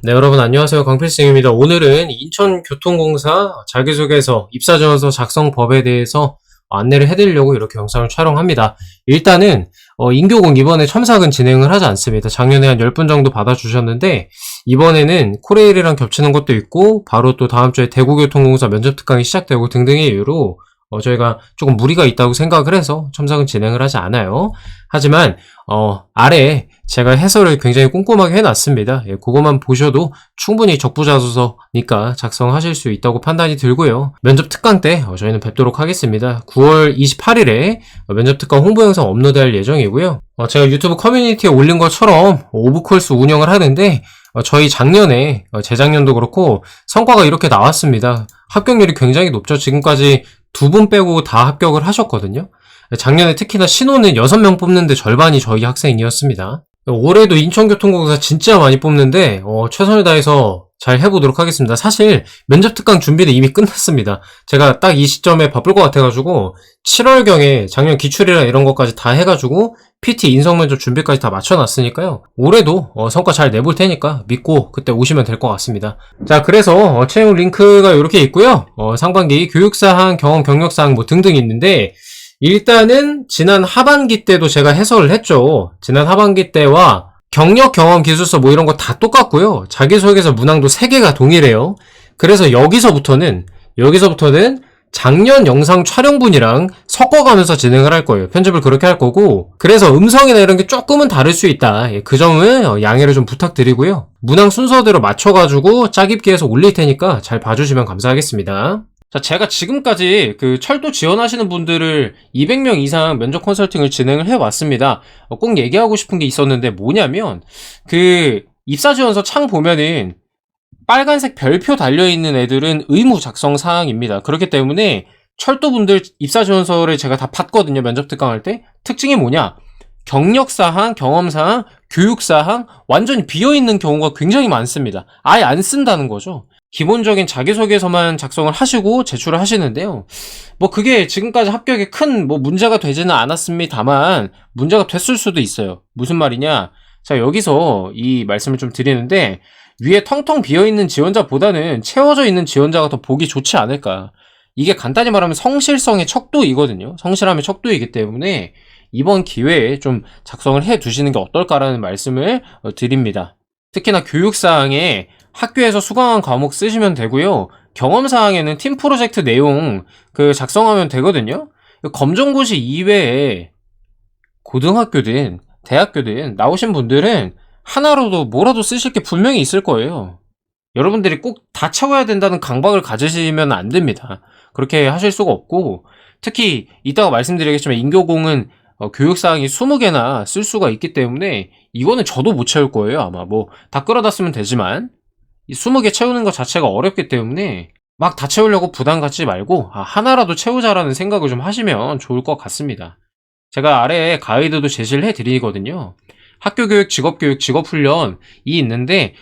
네, 여러분 안녕하세요. 강필승입니다. 오늘은 인천교통공사 자기소개서 입사지원서 작성 법에 대해서 안내를 해드리려고 이렇게 영상을 촬영합니다. 일단은 인교공 이번에 첨삭은 진행을 하지 않습니다. 작년에 한 10분 정도 받아주셨는데 이번에는 코레일이랑 겹치는 것도 있고 바로 또 다음 주에 대구교통공사 면접 특강이 시작되고 등등의 이유로 저희가 조금 무리가 있다고 생각을 해서 첨삭은 진행을 하지 않아요. 하지만 아래에 제가 해설을 굉장히 꼼꼼하게 해놨습니다. 예, 그것만 보셔도 충분히 적부자소서니까 작성하실 수 있다고 판단이 들고요. 면접 특강 때 저희는 뵙도록 하겠습니다. 9월 28일에 면접 특강 홍보 영상 업로드할 예정이고요. 제가 유튜브 커뮤니티에 올린 것처럼 오브콜스 운영을 하는데 저희 작년에 재작년도 그렇고 성과가 이렇게 나왔습니다. 합격률이 굉장히 높죠. 지금까지 2분 빼고 다 합격을 하셨거든요. 작년에 특히나 신호는 6명 뽑는데 절반이 저희 학생이었습니다. 올해도 인천교통공사 진짜 많이 뽑는데 최선을 다해서 잘 해보도록 하겠습니다. 사실 면접 특강 준비는 이미 끝났습니다. 제가 딱 이 시점에 바쁠 것 같아가지고 7월경에 작년 기출이랑 이런 것까지 다 해가지고 PT 인성면접 준비까지 다 맞춰놨으니까요. 올해도 성과 잘 내볼 테니까 믿고 그때 오시면 될 것 같습니다. 자, 그래서 채용 링크가 이렇게 있고요. 상반기 교육사항, 경험, 경력사항 뭐 등등 있는데 일단은 지난 하반기 때도 제가 해설을 했죠. 지난 하반기 때와 경력, 경험, 기술서 뭐 이런 거 다 똑같고요. 자기소개서 문항도 3개가 동일해요. 그래서 여기서부터는 작년 영상 촬영분이랑 섞어가면서 진행을 할 거예요. 편집을 그렇게 할 거고 그래서 음성이나 이런 게 조금은 다를 수 있다. 그 점은 양해를 좀 부탁드리고요. 문항 순서대로 맞춰가지고 짜깁기 해서 올릴 테니까 잘 봐주시면 감사하겠습니다. 자, 제가 지금까지 그 철도 지원하시는 분들을 200명 이상 면접 컨설팅을 진행을 해왔습니다. 꼭 얘기하고 싶은 게 있었는데 뭐냐면 그 입사지원서 창 보면은 빨간색 별표 달려있는 애들은 의무 작성 사항입니다. 그렇기 때문에 철도분들 입사지원서를 제가 다 봤거든요. 면접 특강할 때. 특징이 뭐냐? 경력사항, 경험사항, 교육사항 완전히 비어있는 경우가 굉장히 많습니다. 아예 안 쓴다는 거죠. 기본적인 자기소개서만 작성을 하시고 제출을 하시는데요. 뭐 그게 지금까지 합격에 큰 뭐 문제가 되지는 않았습니다만 문제가 됐을 수도 있어요. 무슨 말이냐? 자, 여기서 이 말씀을 좀 드리는데 위에 텅텅 비어있는 지원자보다는 채워져 있는 지원자가 더 보기 좋지 않을까. 이게 간단히 말하면 성실성의 척도이거든요. 성실함의 척도이기 때문에 이번 기회에 좀 작성을 해 두시는 게 어떨까라는 말씀을 드립니다. 특히나 교육사항에 학교에서 수강한 과목 쓰시면 되고요. 경험사항에는 팀 프로젝트 내용 작성하면 되거든요. 검정고시 이외에 고등학교든 대학교든 나오신 분들은 하나로도 뭐라도 쓰실 게 분명히 있을 거예요. 여러분들이 꼭 다 채워야 된다는 강박을 가지시면 안 됩니다. 그렇게 하실 수가 없고 특히 이따가 말씀드리겠지만 인교공은 교육사항이 20개나 쓸 수가 있기 때문에 이거는 저도 못 채울 거예요. 아마 뭐 다 끌어다 쓰면 되지만 이 20개 채우는 것 자체가 어렵기 때문에 막 다 채우려고 부담 갖지 말고 하나라도 채우자라는 생각을 좀 하시면 좋을 것 같습니다. 제가 아래에 가이드도 제시를 해드리거든요. 학교교육, 직업교육, 직업훈련이 있는데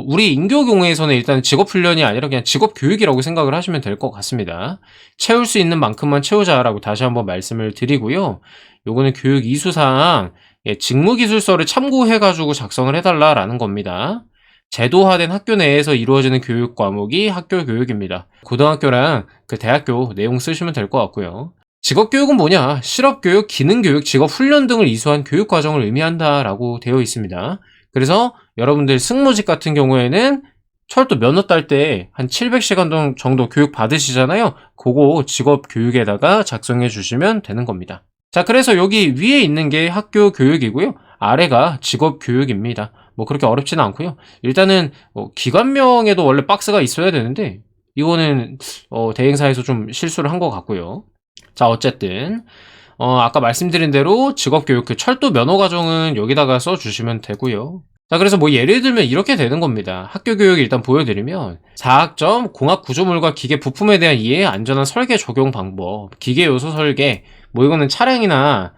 우리 인교공에서는 일단 직업훈련이 아니라 그냥 직업교육이라고 생각을 하시면 될 것 같습니다. 채울 수 있는 만큼만 채우자라고 다시 한번 말씀을 드리고요. 요거는 교육 이수사항 직무기술서를 참고해가지고 작성을 해달라라는 겁니다. 제도화된 학교 내에서 이루어지는 교육 과목이 학교교육입니다. 고등학교랑 대학교 내용 쓰시면 될 것 같고요. 직업교육은 뭐냐? 실업교육, 기능교육, 직업훈련 등을 이수한 교육과정을 의미한다라고 되어 있습니다. 그래서 여러분들 승무직 같은 경우에는 철도 면허 딸 때 한 700시간 정도 교육 받으시잖아요. 그거 직업교육에다가 작성해 주시면 되는 겁니다. 자, 그래서 여기 위에 있는 게 학교교육이고요. 아래가 직업교육입니다. 뭐 그렇게 어렵지는 않고요. 일단은 기관명에도 원래 박스가 있어야 되는데 이거는 대행사에서 좀 실수를 한 것 같고요. 자, 어쨌든 아까 말씀드린 대로 직업교육 철도 면허 과정은 여기다가 써주시면 되고요. 자, 그래서 뭐 예를 들면 이렇게 되는 겁니다. 학교교육 일단 보여드리면 4학점 공학구조물과 기계 부품에 대한 이해, 안전한 설계 적용 방법, 기계 요소 설계, 뭐 이거는 차량이나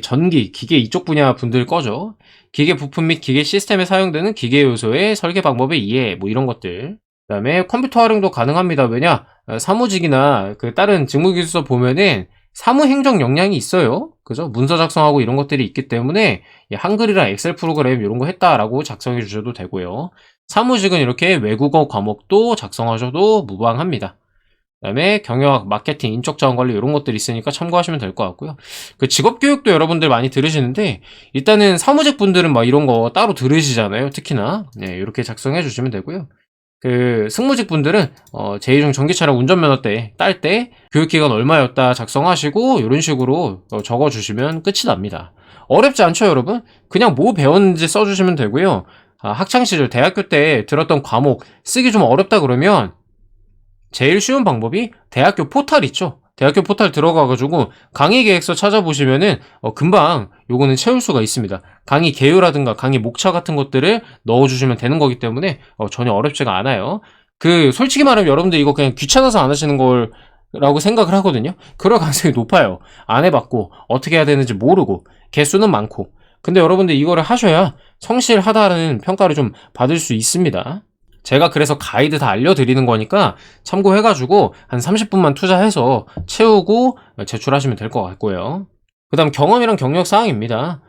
전기, 기계 이쪽 분야 분들 거죠. 기계 부품 및 기계 시스템에 사용되는 기계 요소의 설계 방법의 이해, 뭐 이런 것들. 그 다음에 컴퓨터 활용도 가능합니다. 왜냐? 사무직이나 다른 직무기술서 보면은 사무행정 역량이 있어요. 그죠? 문서 작성하고 이런 것들이 있기 때문에 한글이랑 엑셀 프로그램 이런 거 했다라고 작성해 주셔도 되고요. 사무직은 이렇게 외국어 과목도 작성하셔도 무방합니다. 그다음에 경영학, 마케팅, 인적 자원 관리 이런 것들이 있으니까 참고하시면 될 것 같고요. 그 직업 교육도 여러분들 많이 들으시는데 일단은 사무직 분들은 막 이런 거 따로 들으시잖아요. 특히나 네, 이렇게 작성해 주시면 되고요. 그 승무직 분들은 제2중 전기차량 운전면허 때 딸 때 교육기간 얼마였다 작성하시고 이런 식으로 적어 주시면 끝이 납니다. 어렵지 않죠, 여러분? 그냥 뭐 배웠는지 써 주시면 되고요. 학창 시절 대학교 때 들었던 과목 쓰기 좀 어렵다 그러면 제일 쉬운 방법이 대학교 포탈 있죠? 대학교 포탈 들어가가지고 강의 계획서 찾아보시면은 금방 요거는 채울 수가 있습니다. 강의 개요라든가 강의 목차 같은 것들을 넣어주시면 되는 거기 때문에 전혀 어렵지가 않아요. 그 솔직히 말하면 여러분들 이거 그냥 귀찮아서 안 하시는 걸 라고 생각을 하거든요. 그럴 가능성이 높아요. 안 해봤고 어떻게 해야 되는지 모르고 개수는 많고. 근데 여러분들 이거를 하셔야 성실하다는 평가를 좀 받을 수 있습니다. 제가 그래서 가이드 다 알려드리는 거니까 참고해가지고 한 30분만 투자해서 채우고 제출하시면 될 것 같고요. 그 다음 경험이랑 경력 사항입니다.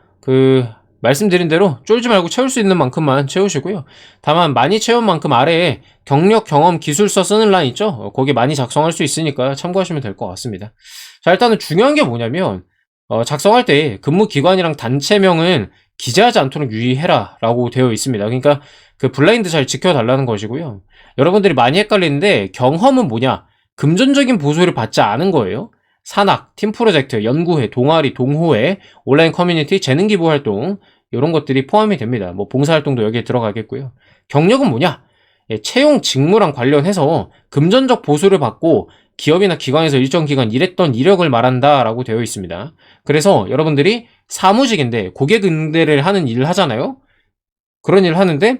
말씀드린 대로 쫄지 말고 채울 수 있는 만큼만 채우시고요. 다만 많이 채운 만큼 아래에 경력, 경험, 기술서 쓰는 라인 있죠? 거기 많이 작성할 수 있으니까 참고하시면 될 것 같습니다. 자, 일단은 중요한 게 뭐냐면 작성할 때 근무 기관이랑 단체명은 기재하지 않도록 유의해라 라고 되어 있습니다. 그러니까 그 블라인드 잘 지켜달라는 것이고요. 여러분들이 많이 헷갈리는데 경험은 뭐냐? 금전적인 보수를 받지 않은 거예요. 산학, 팀 프로젝트, 연구회, 동아리, 동호회, 온라인 커뮤니티, 재능 기부 활동 이런 것들이 포함이 됩니다. 뭐 봉사활동도 여기에 들어가겠고요. 경력은 뭐냐? 채용 직무랑 관련해서 금전적 보수를 받고 기업이나 기관에서 일정 기간 일했던 이력을 말한다라고 되어 있습니다. 그래서 여러분들이 사무직인데 고객 응대를 하는 일을 하잖아요. 그런 일을 하는데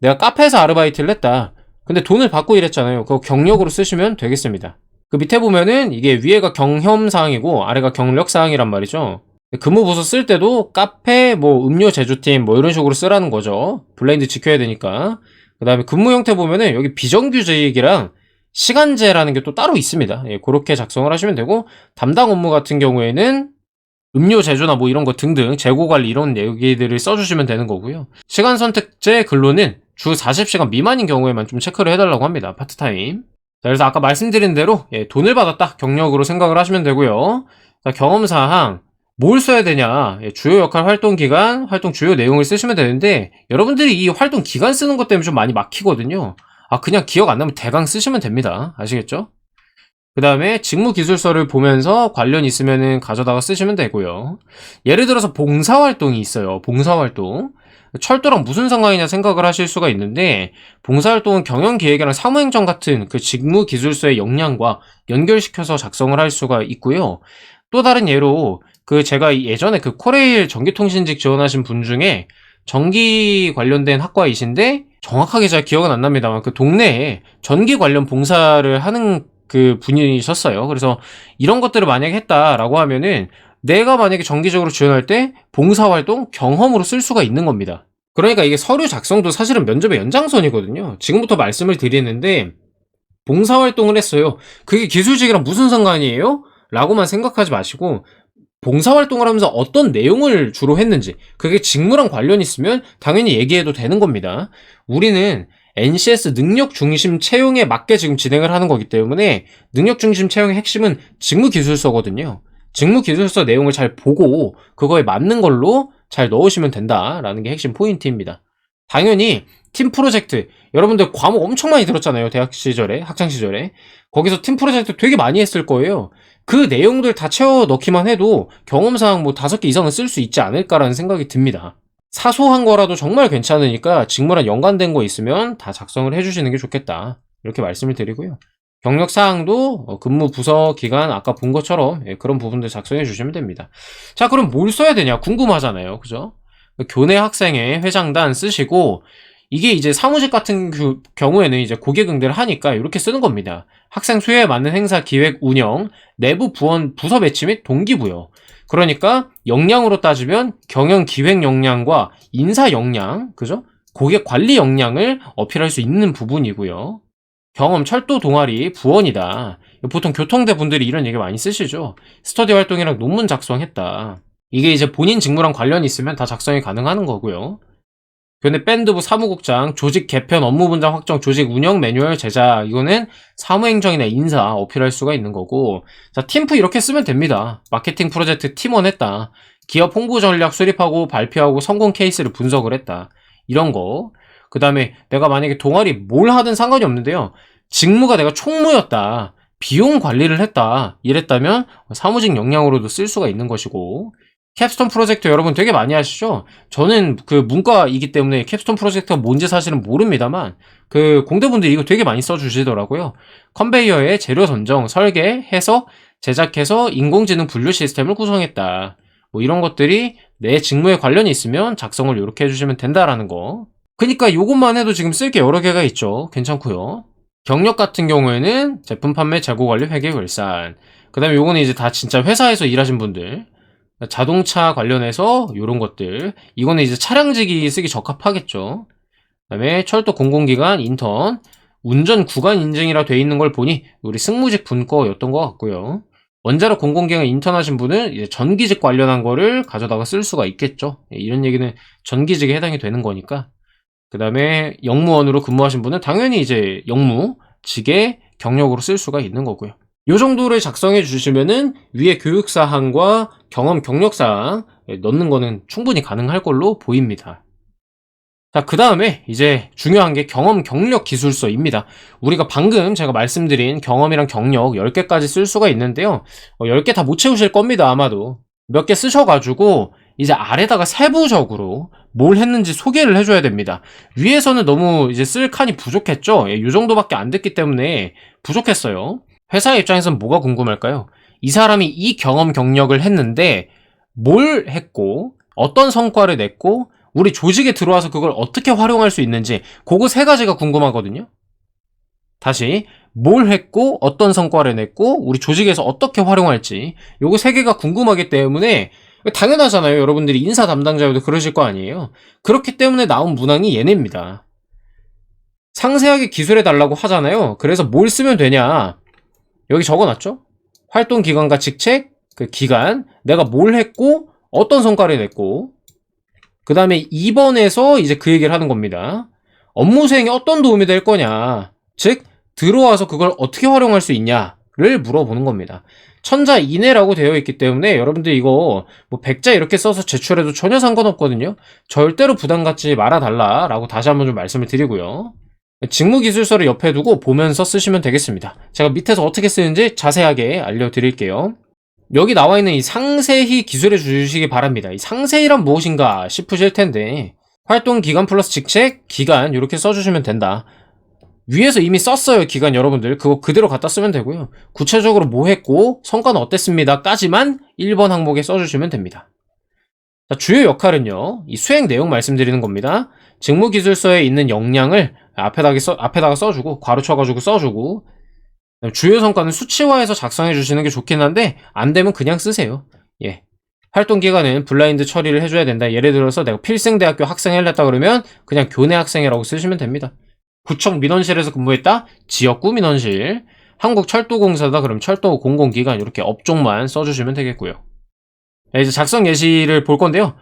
내가 카페에서 아르바이트를 했다. 근데 돈을 받고 일했잖아요. 그거 경력으로 쓰시면 되겠습니다. 그 밑에 보면은 이게 위에가 경험사항이고 아래가 경력사항이란 말이죠. 근무부서 쓸 때도 카페, 뭐 음료 제조팀 뭐 이런 식으로 쓰라는 거죠. 블라인드 지켜야 되니까. 그 다음에 근무 형태 보면은 여기 비정규직이랑 시간제라는 게 또 따로 있습니다. 예, 그렇게 작성을 하시면 되고 담당 업무 같은 경우에는 음료 제조나 뭐 이런 거 등등 재고 관리 이런 얘기들을 써주시면 되는 거고요. 시간 선택제 근로는 주 40시간 미만인 경우에만 좀 체크를 해달라고 합니다. 파트타임. 자, 그래서 아까 말씀드린 대로 돈을 받았다 경력으로 생각을 하시면 되고요. 자, 경험사항 뭘 써야 되냐? 주요 역할 활동 기간, 활동 주요 내용을 쓰시면 되는데 여러분들이 이 활동 기간 쓰는 것 때문에 좀 많이 막히거든요. 그냥 기억 안 나면 대강 쓰시면 됩니다. 아시겠죠? 그 다음에 직무 기술서를 보면서 관련 있으면은 가져다가 쓰시면 되고요. 예를 들어서 봉사활동이 있어요. 봉사활동. 철도랑 무슨 상관이냐 생각을 하실 수가 있는데 봉사활동은 경영기획이랑 사무행정 같은 그 직무 기술서의 역량과 연결시켜서 작성을 할 수가 있고요. 또 다른 예로 제가 예전에 코레일 전기통신직 지원하신 분 중에 전기 관련된 학과이신데 정확하게 잘 기억은 안 납니다만 그 동네에 전기 관련 봉사를 하는 그 분이셨어요. 그래서 이런 것들을 만약에 했다라고 하면은 내가 만약에 정기적으로 지원할 때 봉사활동 경험으로 쓸 수가 있는 겁니다. 그러니까 이게 서류 작성도 사실은 면접의 연장선이거든요. 지금부터 말씀을 드리는데 봉사활동을 했어요. 그게 기술직이랑 무슨 상관이에요? 라고만 생각하지 마시고 봉사활동을 하면서 어떤 내용을 주로 했는지 그게 직무랑 관련이 있으면 당연히 얘기해도 되는 겁니다. 우리는 NCS 능력 중심 채용에 맞게 지금 진행을 하는 거기 때문에 능력 중심 채용의 핵심은 직무 기술서거든요. 직무 기술서 내용을 잘 보고 그거에 맞는 걸로 잘 넣으시면 된다라는 게 핵심 포인트입니다. 당연히 팀 프로젝트 여러분들 과목 엄청 많이 들었잖아요. 대학 시절에 학창 시절에 거기서 팀 프로젝트 되게 많이 했을 거예요. 그 내용들 다 채워 넣기만 해도 경험사항 뭐 5개 이상은 쓸 수 있지 않을까라는 생각이 듭니다. 사소한 거라도 정말 괜찮으니까 직무랑 연관된 거 있으면 다 작성을 해주시는 게 좋겠다. 이렇게 말씀을 드리고요. 경력사항도 근무 부서 기간 아까 본 것처럼 그런 부분들 작성해 주시면 됩니다. 자, 그럼 뭘 써야 되냐 궁금하잖아요. 그죠? 교내 학생회 회장단 쓰시고 이게 이제 사무직 같은 경우에는 이제 고객 응대를 하니까 이렇게 쓰는 겁니다. 학생 수요에 맞는 행사 기획 운영, 내부 부원 부서 배치 및 동기부여. 그러니까 역량으로 따지면 경영 기획 역량과 인사 역량, 그죠? 고객 관리 역량을 어필할 수 있는 부분이고요. 경험 철도 동아리 부원이다. 보통 교통대 분들이 이런 얘기 많이 쓰시죠. 스터디 활동이랑 논문 작성했다. 이게 이제 본인 직무랑 관련이 있으면 다 작성이 가능한 거고요. 근데 밴드부 사무국장, 조직 개편, 업무 분장 확정, 조직 운영 매뉴얼 제작, 이거는 사무행정이나 인사 어필할 수가 있는 거고, 자, 팀프 이렇게 쓰면 됩니다. 마케팅 프로젝트 팀원 했다. 기업 홍보 전략 수립하고 발표하고 성공 케이스를 분석을 했다. 이런 거. 그 다음에 내가 만약에 동아리 뭘 하든 상관이 없는데요. 직무가 내가 총무였다. 비용 관리를 했다. 이랬다면 사무직 역량으로도 쓸 수가 있는 것이고, 캡스톤 프로젝트 여러분 되게 많이 하시죠? 저는 그 문과이기 때문에 캡스톤 프로젝트가 뭔지 사실은 모릅니다만 그 공대분들이 이거 되게 많이 써주시더라고요. 컨베이어의 재료 선정, 설계, 해석, 제작해서 인공지능 분류 시스템을 구성했다. 뭐 이런 것들이 내 직무에 관련이 있으면 작성을 이렇게 해주시면 된다라는 거. 그러니까 요것만 해도 지금 쓸 게 여러 개가 있죠. 괜찮고요. 경력 같은 경우에는 제품 판매, 재고 관리, 회계, 결산. 그 다음에 요거는 이제 다 진짜 회사에서 일하신 분들. 자동차 관련해서 요런 것들. 이거는 이제 차량직이 쓰기 적합하겠죠. 그 다음에 철도 공공기관, 인턴, 운전 구간 인증이라 돼 있는 걸 보니 우리 승무직 분과였던 것 같고요. 원자력 공공기관 인턴 하신 분은 이제 전기직 관련한 거를 가져다가 쓸 수가 있겠죠. 이런 얘기는 전기직에 해당이 되는 거니까. 그 다음에 영무원으로 근무하신 분은 당연히 이제 영무직의 경력으로 쓸 수가 있는 거고요. 요 정도를 작성해 주시면은 위에 교육사항과 경험 경력사항 넣는 거는 충분히 가능할 걸로 보입니다. 자, 그 다음에 이제 중요한 게 경험 경력 기술서입니다. 우리가 방금 제가 말씀드린 경험이랑 경력 10개까지 쓸 수가 있는데요. 10개 다 못 채우실 겁니다, 아마도. 몇 개 쓰셔가지고 이제 아래다가 세부적으로 뭘 했는지 소개를 해줘야 됩니다. 위에서는 너무 이제 쓸 칸이 부족했죠? 이 정도밖에 안 됐기 때문에 부족했어요. 회사 입장에서는 뭐가 궁금할까요? 이 사람이 이 경험 경력을 했는데 뭘 했고 어떤 성과를 냈고 우리 조직에 들어와서 그걸 어떻게 활용할 수 있는지 그거 세 가지가 궁금하거든요. 다시 뭘 했고 어떤 성과를 냈고 우리 조직에서 어떻게 활용할지 요거 세 개가 궁금하기 때문에 당연하잖아요. 여러분들이 인사 담당자여도 그러실 거 아니에요. 그렇기 때문에 나온 문항이 얘네입니다. 상세하게 기술해달라고 하잖아요. 그래서 뭘 쓰면 되냐, 여기 적어놨죠? 활동 기간과 직책, 그 기간, 내가 뭘 했고 어떤 성과를 냈고, 그 다음에 2번에서 이제 그 얘기를 하는 겁니다. 업무 수행에 어떤 도움이 될 거냐, 즉 들어와서 그걸 어떻게 활용할 수 있냐를 물어보는 겁니다. 천자 이내라고 되어 있기 때문에 여러분들 이거 뭐 100자 이렇게 써서 제출해도 전혀 상관없거든요. 절대로 부담 갖지 말아달라 라고 다시 한번 좀 말씀을 드리고요. 직무기술서를 옆에 두고 보면서 쓰시면 되겠습니다. 제가 밑에서 어떻게 쓰는지 자세하게 알려드릴게요. 여기 나와 있는 이 상세히 기술해 주시기 바랍니다. 이 상세히란 무엇인가 싶으실 텐데, 활동 기간 플러스 직책, 기간 이렇게 써주시면 된다. 위에서 이미 썼어요, 기간. 여러분들 그거 그대로 갖다 쓰면 되고요. 구체적으로 뭐 했고 성과는 어땠습니다 까지만 1번 항목에 써주시면 됩니다. 자, 주요 역할은요, 이 수행 내용 말씀드리는 겁니다. 직무기술서에 있는 역량을 앞에다가 써주고 괄호 쳐가지고 써주고, 주요 성과는 수치화해서 작성해 주시는 게 좋긴 한데 안 되면 그냥 쓰세요. 예. 활동 기간은 블라인드 처리를 해줘야 된다. 예를 들어서 내가 필승대학교 학생회를 했다 그러면 그냥 교내 학생회라고 쓰시면 됩니다. 구청 민원실에서 근무했다? 지역구 민원실. 한국철도공사다 그럼 철도 공공기관, 이렇게 업종만 써주시면 되겠고요. 네, 이제 작성 예시를 볼 건데요.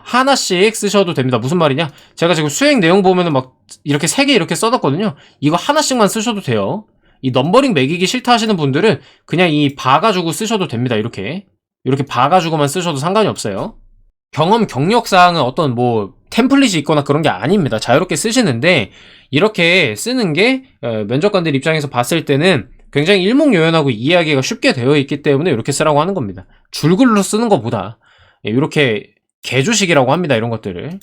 하나씩 쓰셔도 됩니다. 무슨 말이냐? 제가 지금 수행 내용 보면은 막 이렇게 3개 이렇게 써놨거든요. 이거 하나씩만 쓰셔도 돼요. 이 넘버링 매기기 싫다 하시는 분들은 그냥 이 봐가지고 쓰셔도 됩니다. 이렇게 봐가지고만 쓰셔도 상관이 없어요. 경험 경력사항은 어떤 뭐 템플릿이 있거나 그런 게 아닙니다. 자유롭게 쓰시는데 이렇게 쓰는 게 면접관들 입장에서 봤을 때는 굉장히 일목요연하고 이해하기가 쉽게 되어 있기 때문에 이렇게 쓰라고 하는 겁니다. 줄글로 쓰는 것보다 이렇게 개조식이라고 합니다. 이런 것들을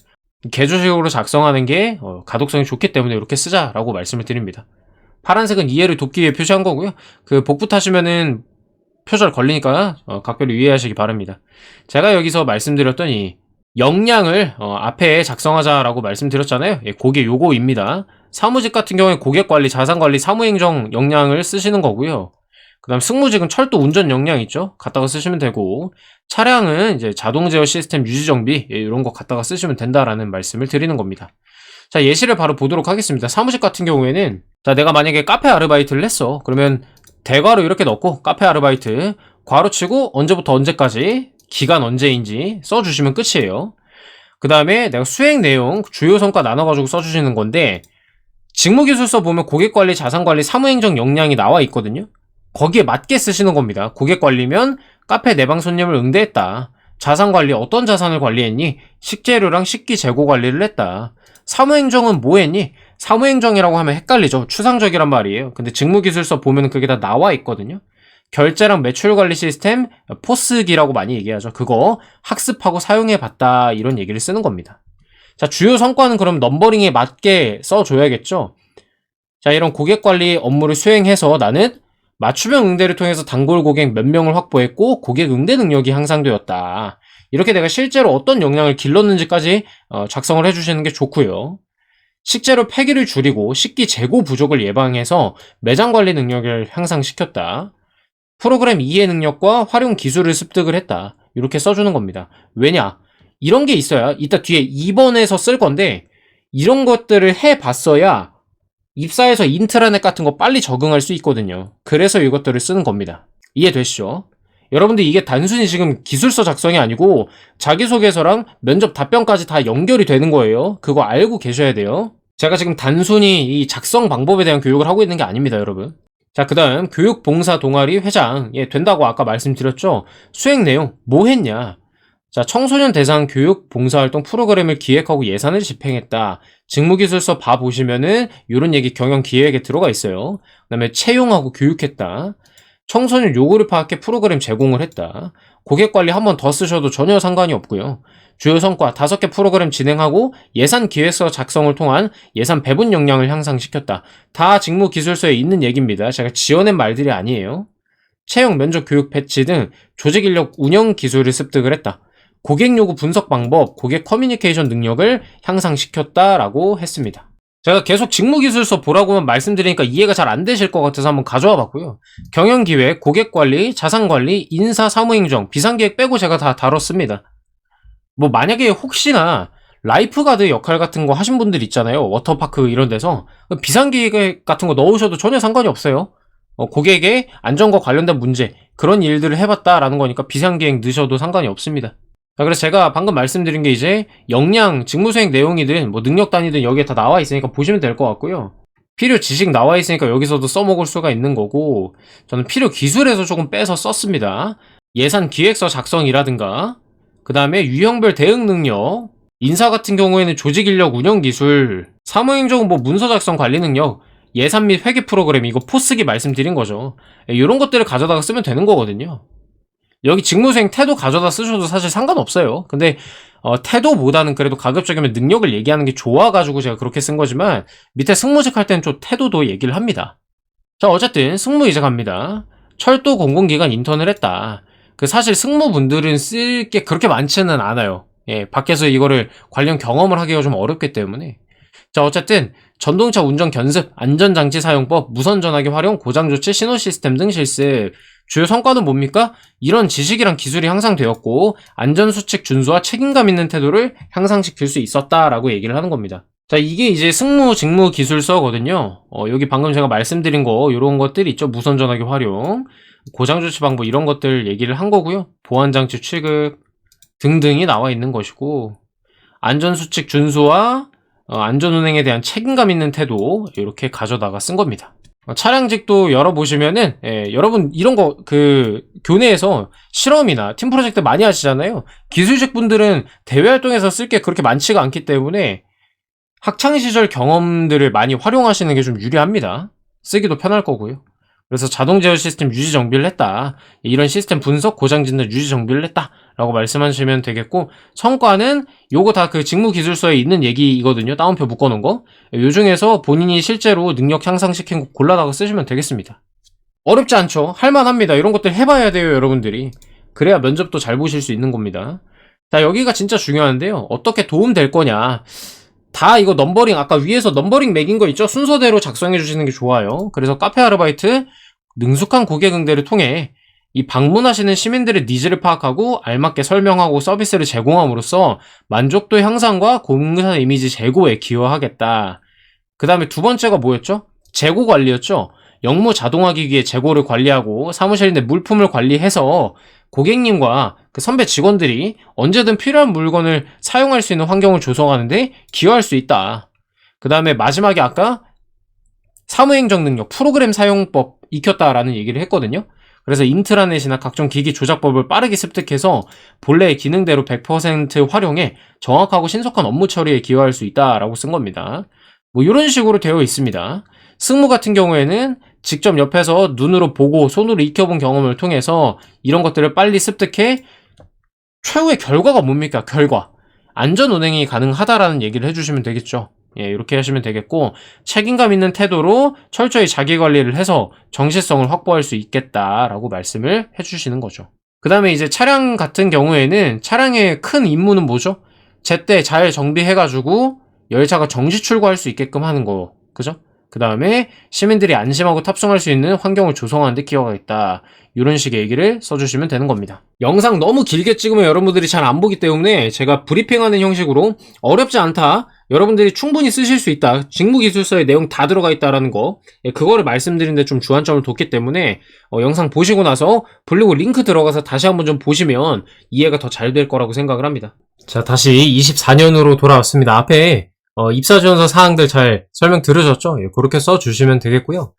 개조식으로 작성하는 게 가독성이 좋기 때문에 이렇게 쓰자라고 말씀을 드립니다. 파란색은 이해를 돕기 위해 표시한 거고요. 그 복부 타시면은 표절 걸리니까 각별히 유의하시기 바랍니다. 제가 여기서 말씀드렸던 이 역량을 앞에 작성하자라고 말씀드렸잖아요. 예, 그게 요거입니다. 사무직 같은 경우에 고객관리, 자산관리, 사무행정 역량을 쓰시는 거고요. 그 다음 승무직은 철도 운전 역량 있죠? 갖다가 쓰시면 되고, 차량은 이제 자동 제어 시스템 유지 정비, 이런 거 갖다가 쓰시면 된다라는 말씀을 드리는 겁니다. 자, 예시를 바로 보도록 하겠습니다. 사무직 같은 경우에는, 자, 내가 만약에 카페 아르바이트를 했어. 그러면 대괄호 이렇게 넣고 카페 아르바이트 괄호 치고 언제부터 언제까지, 기간 언제인지 써주시면 끝이에요. 그 다음에 내가 수행 내용, 주요 성과 나눠가지고 써주시는 건데, 직무기술서 보면 고객관리, 자산관리, 사무행정 역량이 나와 있거든요. 거기에 맞게 쓰시는 겁니다. 고객관리면 카페 내방 손님을 응대했다. 자산관리 어떤 자산을 관리했니? 식재료랑 식기 재고 관리를 했다. 사무행정은 뭐 했니? 사무행정이라고 하면 헷갈리죠. 추상적이란 말이에요. 근데 직무기술서 보면 그게 다 나와 있거든요. 결제랑 매출관리 시스템, 포스기라고 많이 얘기하죠. 그거 학습하고 사용해봤다 이런 얘기를 쓰는 겁니다. 자, 주요 성과는 그럼 넘버링에 맞게 써줘야겠죠. 자, 이런 고객관리 업무를 수행해서 나는 맞춤형 응대를 통해서 단골 고객 몇 명을 확보했고 고객 응대 능력이 향상되었다. 이렇게 내가 실제로 어떤 역량을 길렀는지까지 작성을 해주시는 게 좋고요. 식재료 폐기를 줄이고 식기 재고 부족을 예방해서 매장 관리 능력을 향상시켰다. 프로그램 이해 능력과 활용 기술을 습득을 했다. 이렇게 써주는 겁니다. 왜냐? 이런 게 있어야 이따 뒤에 2번에서 쓸 건데 이런 것들을 해봤어야 입사에서 인트라넷 같은 거 빨리 적응할 수 있거든요. 그래서 이것들을 쓰는 겁니다. 이해되시죠? 여러분들 이게 단순히 지금 기술서 작성이 아니고 자기소개서랑 면접 답변까지 다 연결이 되는 거예요. 그거 알고 계셔야 돼요. 제가 지금 단순히 이 작성 방법에 대한 교육을 하고 있는 게 아닙니다, 여러분. 자, 그 다음 교육봉사 동아리 회장. 예, 된다고 아까 말씀드렸죠? 수행 내용 뭐 했냐? 자, 청소년 대상 교육 봉사활동 프로그램을 기획하고 예산을 집행했다. 직무기술서 봐보시면은 이런 얘기 경영 기획에 들어가 있어요. 그 다음에 채용하고 교육했다. 청소년 요구를 파악해 프로그램 제공을 했다. 고객관리 한 번 더 쓰셔도 전혀 상관이 없고요. 주요 성과 5개 프로그램 진행하고 예산 기획서 작성을 통한 예산 배분 역량을 향상시켰다. 다 직무기술서에 있는 얘기입니다. 제가 지어낸 말들이 아니에요. 채용, 면접, 교육, 배치 등 조직인력 운영 기술을 습득을 했다. 고객 요구 분석 방법, 고객 커뮤니케이션 능력을 향상시켰다라고 했습니다. 제가 계속 직무기술서 보라고만 말씀드리니까 이해가 잘 안 되실 것 같아서 한번 가져와 봤고요. 경영기획, 고객관리, 자산관리, 인사, 사무행정, 비상기획 빼고 제가 다 다뤘습니다. 뭐 만약에 혹시나 라이프가드 역할 같은 거 하신 분들 있잖아요. 워터파크 이런 데서 비상기획 같은 거 넣으셔도 전혀 상관이 없어요. 고객의 안전과 관련된 문제, 그런 일들을 해봤다라는 거니까 비상기획 넣으셔도 상관이 없습니다. 자, 그래서 제가 방금 말씀드린 게 이제 역량, 직무수행 내용이든 뭐 능력 단위든 여기에 다 나와 있으니까 보시면 될 것 같고요. 필요 지식 나와 있으니까 여기서도 써먹을 수가 있는 거고, 저는 필요 기술에서 조금 빼서 썼습니다. 예산 기획서 작성이라든가, 그 다음에 유형별 대응 능력, 인사 같은 경우에는 조직 인력 운영 기술, 사무행정은 뭐 문서 작성 관리 능력, 예산 및 회계 프로그램, 이거 포스기 말씀드린 거죠. 이런 것들을 가져다가 쓰면 되는 거거든요. 여기 직무수행 태도 가져다 쓰셔도 사실 상관없어요. 근데 태도보다는 그래도 가급적이면 능력을 얘기하는 게 좋아가지고 제가 그렇게 쓴 거지만 밑에 승무직 할 때는 좀 태도도 얘기를 합니다. 자, 어쨌든 승무 이제 갑니다. 철도 공공기관 인턴을 했다. 그 사실 승무분들은 쓸 게 그렇게 많지는 않아요. 예, 밖에서 이거를 관련 경험을 하기가 좀 어렵기 때문에. 자, 어쨌든 전동차 운전 견습, 안전장치 사용법, 무선전화기 활용, 고장조치, 신호시스템 등 실습. 주요 성과는 뭡니까? 이런 지식이랑 기술이 향상되었고 안전수칙 준수와 책임감 있는 태도를 향상시킬 수 있었다라고 얘기를 하는 겁니다. 자, 이게 이제 승무, 직무 기술서거든요. 여기 방금 제가 말씀드린 거 이런 것들이 있죠. 무선전화기 활용, 고장조치 방법 이런 것들 얘기를 한 거고요. 보안장치 취급 등등이 나와 있는 것이고 안전수칙 준수와 안전운행에 대한 책임감 있는 태도 이렇게 가져다가 쓴 겁니다. 차량직도 열어보시면은, 여러분, 이런 거, 교내에서 실험이나 팀 프로젝트 많이 하시잖아요. 기술직 분들은 대외활동에서 쓸 게 그렇게 많지가 않기 때문에 학창시절 경험들을 많이 활용하시는 게 좀 유리합니다. 쓰기도 편할 거고요. 그래서 자동 제어 시스템 유지 정비를 했다. 이런 시스템 분석, 고장 진단 유지 정비를 했다. 라고 말씀하시면 되겠고, 성과는 요거 다 그 직무기술서에 있는 얘기거든요. 따옴표 묶어놓은 거. 요 중에서 본인이 실제로 능력 향상시킨 거 골라다가 쓰시면 되겠습니다. 어렵지 않죠? 할만합니다. 이런 것들 해봐야 돼요, 여러분들이. 그래야 면접도 잘 보실 수 있는 겁니다. 자, 여기가 진짜 중요한데요. 어떻게 도움 될 거냐. 다 이거 넘버링, 아까 위에서 넘버링 매긴 거 있죠? 순서대로 작성해 주시는 게 좋아요. 그래서 카페 아르바이트, 능숙한 고객 응대를 통해 이 방문하시는 시민들의 니즈를 파악하고 알맞게 설명하고 서비스를 제공함으로써 만족도 향상과 공사 이미지 제고에 기여하겠다. 그 다음에 두 번째가 뭐였죠? 재고 관리였죠? 영무 자동화 기기의 재고를 관리하고 사무실 내 물품을 관리해서 고객님과 그 선배 직원들이 언제든 필요한 물건을 사용할 수 있는 환경을 조성하는데 기여할 수 있다. 그 다음에 마지막에 아까 사무행정 능력, 프로그램 사용법 익혔다라는 얘기를 했거든요. 그래서 인트라넷이나 각종 기기 조작법을 빠르게 습득해서 본래의 기능대로 100% 활용해 정확하고 신속한 업무 처리에 기여할 수 있다라고 쓴 겁니다. 뭐 이런 식으로 되어 있습니다. 승무 같은 경우에는 직접 옆에서 눈으로 보고 손으로 익혀본 경험을 통해서 이런 것들을 빨리 습득해 최후의 결과가 뭡니까? 결과. 안전 운행이 가능하다라는 얘기를 해주시면 되겠죠. 예, 이렇게 하시면 되겠고, 책임감 있는 태도로 철저히 자기 관리를 해서 정시성을 확보할 수 있겠다라고 말씀을 해주시는 거죠. 그 다음에 이제 차량 같은 경우에는 차량의 큰 임무는 뭐죠? 제때 잘 정비해가지고 열차가 정시 출고할 수 있게끔 하는 거. 그죠? 그 다음에 시민들이 안심하고 탑승할 수 있는 환경을 조성하는 데 기여하겠다. 이런 식의 얘기를 써주시면 되는 겁니다. 영상 너무 길게 찍으면 여러분들이 잘 안 보기 때문에 제가 브리핑하는 형식으로 어렵지 않다, 여러분들이 충분히 쓰실 수 있다, 직무기술서에 내용 다 들어가 있다라는 거, 그거를 말씀드리는데 좀 주안점을 뒀기 때문에 영상 보시고 나서 블로그 링크 들어가서 다시 한번 좀 보시면 이해가 더 잘 될 거라고 생각을 합니다. 자, 다시 24년으로 돌아왔습니다. 앞에 입사지원서 사항들 잘 설명 들으셨죠? 그렇게 써주시면 되겠고요.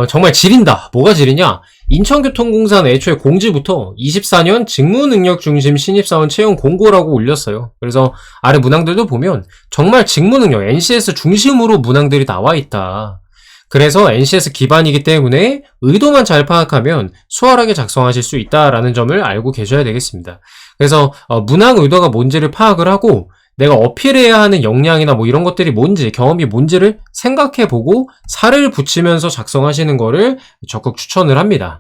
정말 지린다. 뭐가 지리냐? 인천교통공사는 애초에 공지부터 24년 직무능력 중심 신입사원 채용 공고라고 올렸어요. 그래서 아래 문항들도 보면 정말 직무능력, NCS 중심으로 문항들이 나와 있다. 그래서 NCS 기반이기 때문에 의도만 잘 파악하면 수월하게 작성하실 수 있다라는 점을 알고 계셔야 되겠습니다. 그래서 문항 의도가 뭔지를 파악을 하고 내가 어필해야 하는 역량이나 뭐 이런 것들이 뭔지, 경험이 뭔지를 생각해보고 살을 붙이면서 작성하시는 거를 적극 추천을 합니다.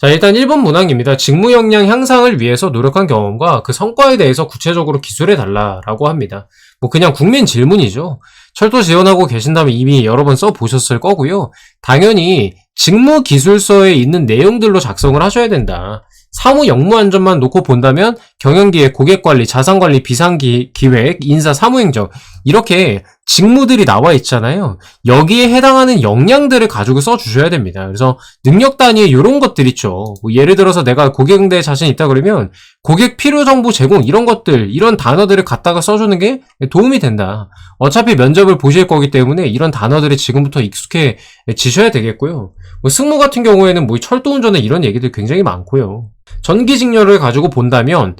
자, 일단 1번 문항입니다. 직무 역량 향상을 위해서 노력한 경험과 그 성과에 대해서 구체적으로 기술해달라라고 합니다. 뭐 그냥 국민 질문이죠. 철도 지원하고 계신다면 이미 여러 번 써보셨을 거고요. 당연히 직무 기술서에 있는 내용들로 작성을 하셔야 된다. 사무 역무 안전만 놓고 본다면 경영기획, 고객관리, 자산관리, 비상기획, 인사, 사무행정 이렇게 직무들이 나와 있잖아요. 여기에 해당하는 역량들을 가지고 써주셔야 됩니다. 그래서 능력 단위에 이런 것들 있죠. 뭐 예를 들어서 내가 고객 응대에 자신 있다 그러면 고객 필요 정보 제공 이런 것들, 이런 단어들을 갖다가 써주는 게 도움이 된다. 어차피 면접을 보실 거기 때문에 이런 단어들이 지금부터 익숙해지셔야 되겠고요. 뭐 승무 같은 경우에는 뭐 철도 운전에 이런 얘기들 굉장히 많고요. 전기 직렬을 가지고 본다면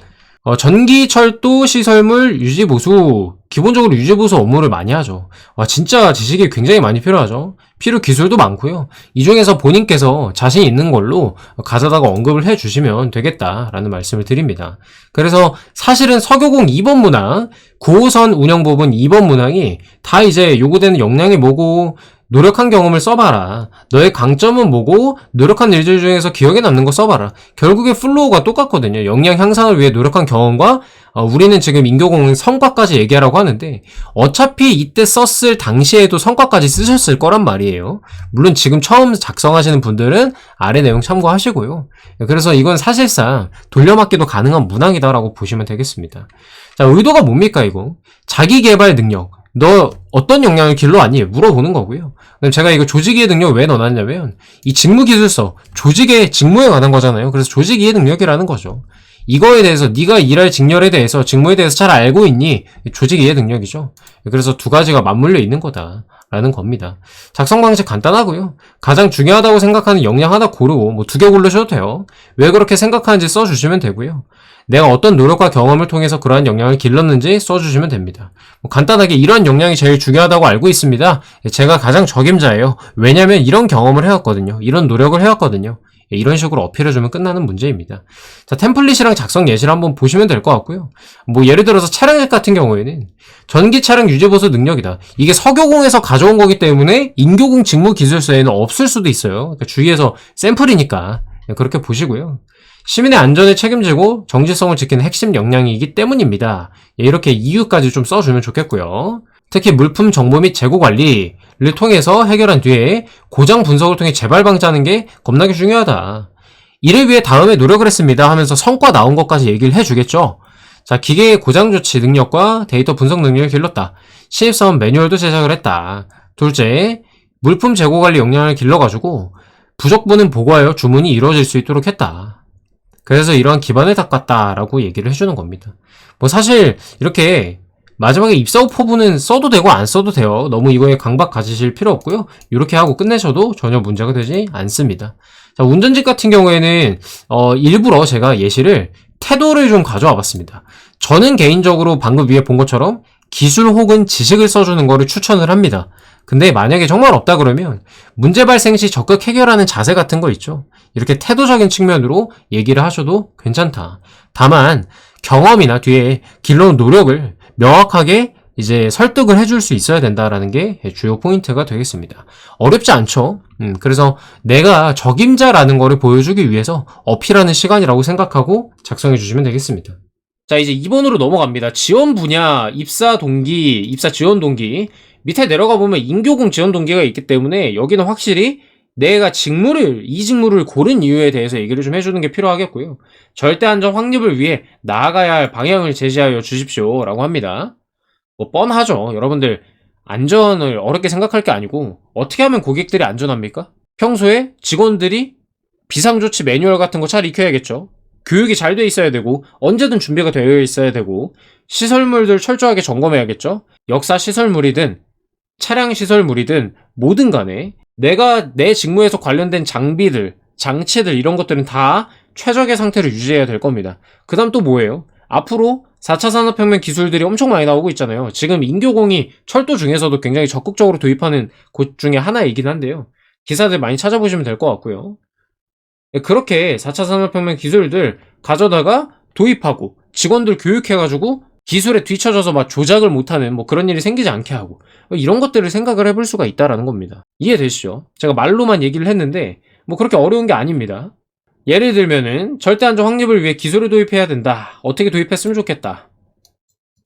전기, 철도, 시설물, 유지보수, 기본적으로 유지보수 업무를 많이 하죠. 진짜 지식이 굉장히 많이 필요하죠. 필요 기술도 많고요. 이 중에서 본인께서 자신 있는 걸로 가져다가 언급을 해주시면 되겠다라는 말씀을 드립니다. 그래서 사실은 서교공 2번 문항, 9호선 운영 부분 2번 문항이 다 이제 요구되는 역량이 뭐고 노력한 경험을 써봐라. 너의 강점은 뭐고 노력한 일들 중에서 기억에 남는 거 써봐라. 결국에 플로우가 똑같거든요. 역량 향상을 위해 노력한 경험과 우리는 지금 인교공 성과까지 얘기하라고 하는데 어차피 이때 썼을 당시에도 성과까지 쓰셨을 거란 말이에요. 물론 지금 처음 작성하시는 분들은 아래 내용 참고하시고요. 그래서 이건 사실상 돌려막기도 가능한 문항이다라고 보시면 되겠습니다. 자, 의도가 뭡니까 이거? 자기개발 능력. 너 어떤 역량을 길러왔니? 물어보는 거고요. 그럼 제가 이거 조직이해 능력 왜 넣어놨냐면 이 직무기술서, 조직의 직무에 관한 거잖아요. 그래서 조직이해 능력이라는 거죠. 이거에 대해서 네가 일할 직렬에 대해서, 직무에 대해서 잘 알고 있니? 조직이해 능력이죠. 그래서 두 가지가 맞물려 있는 거다라는 겁니다. 작성 방식 간단하고요. 가장 중요하다고 생각하는 역량 하나 고르고 뭐 2개 고르셔도 돼요. 왜 그렇게 생각하는지 써주시면 되고요. 내가 어떤 노력과 경험을 통해서 그러한 역량을 길렀는지 써주시면 됩니다. 간단하게 이런 역량이 제일 중요하다고 알고 있습니다. 제가 가장 적임자예요. 왜냐면 이런 경험을 해왔거든요. 이런 노력을 해왔거든요. 이런 식으로 어필해주면 끝나는 문제입니다. 자, 템플릿이랑 작성 예시를 한번 보시면 될 것 같고요. 뭐 예를 들어서 차량액 같은 경우에는 전기 차량 유지보수 능력이다. 이게 서교공에서 가져온 거기 때문에 인교공 직무기술서에는 없을 수도 있어요. 그러니까 주의해서 샘플이니까 그렇게 보시고요. 시민의 안전을 책임지고 정지성을 지키는 핵심 역량이기 때문입니다. 이렇게 이유까지 좀 써주면 좋겠고요. 특히 물품 정보 및 재고 관리를 통해서 해결한 뒤에 고장 분석을 통해 재발 방지하는 게 겁나게 중요하다. 이를 위해 다음에 노력을 했습니다 하면서 성과 나온 것까지 얘기를 해주겠죠. 자, 기계의 고장 조치 능력과 데이터 분석 능력을 길렀다. 신입사원 매뉴얼도 제작을 했다. 둘째, 물품 재고 관리 역량을 길러가지고 부족분은 보고하여 주문이 이루어질 수 있도록 했다. 그래서 이러한 기반을 닦았다라고 얘기를 해주는 겁니다. 뭐 사실 이렇게 마지막에 입사후 포부는 써도 되고 안 써도 돼요. 너무 이거에 강박 가지실 필요 없고요. 이렇게 하고 끝내셔도 전혀 문제가 되지 않습니다. 자, 운전직 같은 경우에는 일부러 제가 예시를 태도를 좀 가져와 봤습니다. 저는 개인적으로 방금 위에 본 것처럼 기술 혹은 지식을 써주는 거를 추천을 합니다. 근데 만약에 정말 없다 그러면 문제 발생 시 적극 해결하는 자세 같은 거 있죠. 이렇게 태도적인 측면으로 얘기를 하셔도 괜찮다. 다만 경험이나 뒤에 길러온 노력을 명확하게 이제 설득을 해줄 수 있어야 된다라는 게 주요 포인트가 되겠습니다. 어렵지 않죠? 그래서 내가 적임자라는 거를 보여주기 위해서 어필하는 시간이라고 생각하고 작성해 주시면 되겠습니다. 자, 이제 2번으로 넘어갑니다. 지원 분야, 입사 동기, 입사 지원 동기. 밑에 내려가 보면 인교공 지원 동기가 있기 때문에 여기는 확실히 내가 이 직무를 고른 이유에 대해서 얘기를 좀 해주는 게 필요하겠고요. 절대 안전 확립을 위해 나아가야 할 방향을 제시하여 주십시오. 라고 합니다. 뭐 뻔하죠. 여러분들 안전을 어렵게 생각할 게 아니고 어떻게 하면 고객들이 안전합니까? 평소에 직원들이 비상조치 매뉴얼 같은 거 잘 익혀야겠죠. 교육이 잘 돼 있어야 되고 언제든 준비가 되어 있어야 되고 시설물들 철저하게 점검해야겠죠. 역사 시설물이든 차량 시설물이든 뭐든 간에 내가 내 직무에서 관련된 장비들, 장치들 이런 것들은 다 최적의 상태를 유지해야 될 겁니다. 그 다음 또 뭐예요? 앞으로 4차 산업혁명 기술들이 엄청 많이 나오고 있잖아요. 지금 인교공이 철도 중에서도 굉장히 적극적으로 도입하는 곳 중에 하나이긴 한데요. 기사들 많이 찾아보시면 될 것 같고요. 그렇게 4차 산업혁명 기술들 가져다가 도입하고 직원들 교육해가지고 기술에 뒤처져서 막 조작을 못하는 뭐 그런 일이 생기지 않게 하고 이런 것들을 생각을 해볼 수가 있다라는 겁니다. 이해되시죠? 제가 말로만 얘기를 했는데 뭐 그렇게 어려운 게 아닙니다. 예를 들면은 절대 안전 확립을 위해 기술을 도입해야 된다. 어떻게 도입했으면 좋겠다.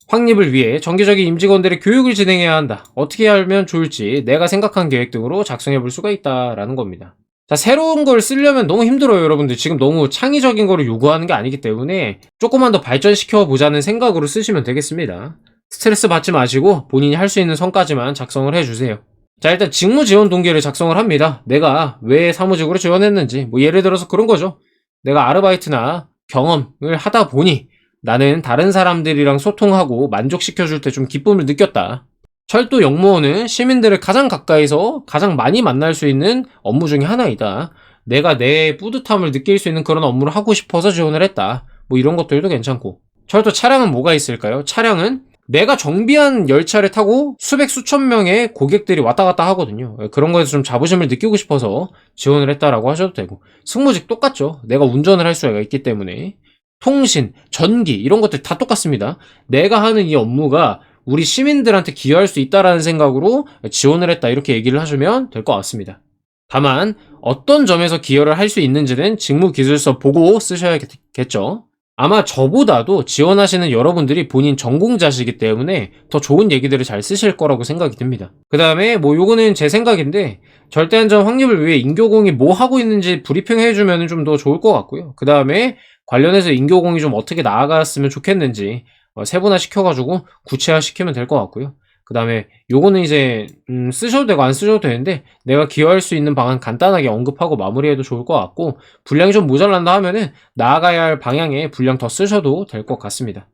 확립을 위해 정기적인 임직원들의 교육을 진행해야 한다. 어떻게 하면 좋을지 내가 생각한 계획 등으로 작성해 볼 수가 있다라는 겁니다. 자, 새로운 걸 쓰려면 너무 힘들어요, 여러분들. 지금 너무 창의적인 거를 요구하는 게 아니기 때문에 조금만 더 발전시켜 보자는 생각으로 쓰시면 되겠습니다. 스트레스 받지 마시고 본인이 할 수 있는 선까지만 작성을 해주세요. 자, 일단 직무 지원 동기를 작성을 합니다. 내가 왜 사무직으로 지원했는지, 뭐 예를 들어서 그런 거죠. 내가 아르바이트나 경험을 하다 보니 나는 다른 사람들이랑 소통하고 만족시켜줄 때 좀 기쁨을 느꼈다. 철도 역무원은 시민들을 가장 가까이서 가장 많이 만날 수 있는 업무 중에 하나이다. 내가 내 뿌듯함을 느낄 수 있는 그런 업무를 하고 싶어서 지원을 했다. 뭐 이런 것들도 괜찮고. 철도 차량은 뭐가 있을까요? 차량은 내가 정비한 열차를 타고 수백 수천 명의 고객들이 왔다 갔다 하거든요. 그런 거에서 좀 자부심을 느끼고 싶어서 지원을 했다라고 하셔도 되고. 승무직 똑같죠. 내가 운전을 할 수가 있기 때문에. 통신, 전기 이런 것들 다 똑같습니다. 내가 하는 이 업무가 우리 시민들한테 기여할 수 있다라는 생각으로 지원을 했다 이렇게 얘기를 하시면 될 것 같습니다. 다만 어떤 점에서 기여를 할 수 있는지는 직무기술서 보고 쓰셔야겠죠. 아마 저보다도 지원하시는 여러분들이 본인 전공자시기 때문에 더 좋은 얘기들을 잘 쓰실 거라고 생각이 듭니다. 그 다음에 뭐 요거는 제 생각인데 절대안전 확립을 위해 인교공이 뭐 하고 있는지 브리핑 해주면 좀 더 좋을 것 같고요. 그 다음에 관련해서 인교공이 좀 어떻게 나아갔으면 좋겠는지 세분화 시켜가지고 구체화 시키면 될 것 같고요. 그 다음에 요거는 이제 쓰셔도 되고 안 쓰셔도 되는데 내가 기여할 수 있는 방안 간단하게 언급하고 마무리해도 좋을 것 같고 분량이 좀 모자란다 하면은 나아가야 할 방향에 분량 더 쓰셔도 될 것 같습니다.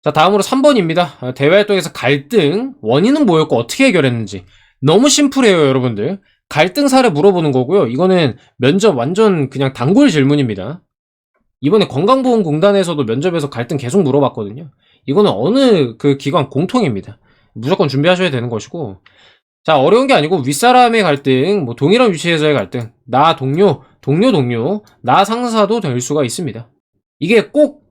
자, 다음으로 3번입니다. 대외활동에서 갈등 원인은 뭐였고 어떻게 해결했는지. 너무 심플해요, 여러분들. 갈등 사례 물어보는 거고요. 이거는 면접 완전 그냥 단골 질문입니다. 이번에 건강보험공단에서도 면접에서 갈등 계속 물어봤거든요. 이거는 어느 그 기관 공통입니다. 무조건 준비하셔야 되는 것이고. 자, 어려운 게 아니고 윗사람의 갈등, 뭐 동일한 위치에서의 갈등, 나 동료, 나 상사도 될 수가 있습니다. 이게 꼭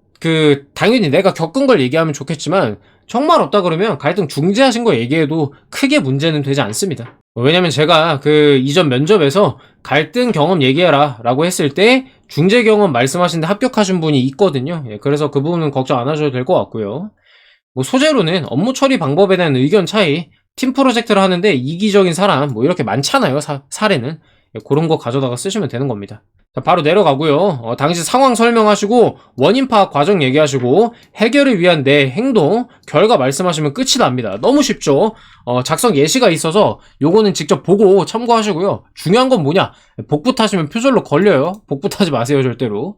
당연히 내가 겪은 걸 얘기하면 좋겠지만 정말 없다 그러면 갈등 중재하신 거 얘기해도 크게 문제는 되지 않습니다. 왜냐면 제가 이전 면접에서 갈등 경험 얘기해라 라고 했을 때 중재 경험 말씀하시는데 합격하신 분이 있거든요. 그래서 그 부분은 걱정 안 하셔도 될 것 같고요. 뭐 소재로는 업무 처리 방법에 대한 의견 차이, 팀 프로젝트를 하는데 이기적인 사람 뭐 이렇게 많잖아요. 사례는. 그런 거 가져다가 쓰시면 되는 겁니다. 자, 바로 내려가고요. 당시 상황 설명하시고 원인 파악 과정 얘기하시고 해결을 위한 내 행동, 결과 말씀하시면 끝이 납니다. 너무 쉽죠? 작성 예시가 있어서 요거는 직접 보고 참고하시고요. 중요한 건 뭐냐? 복붙하시면 표절로 걸려요. 복붙하지 마세요, 절대로.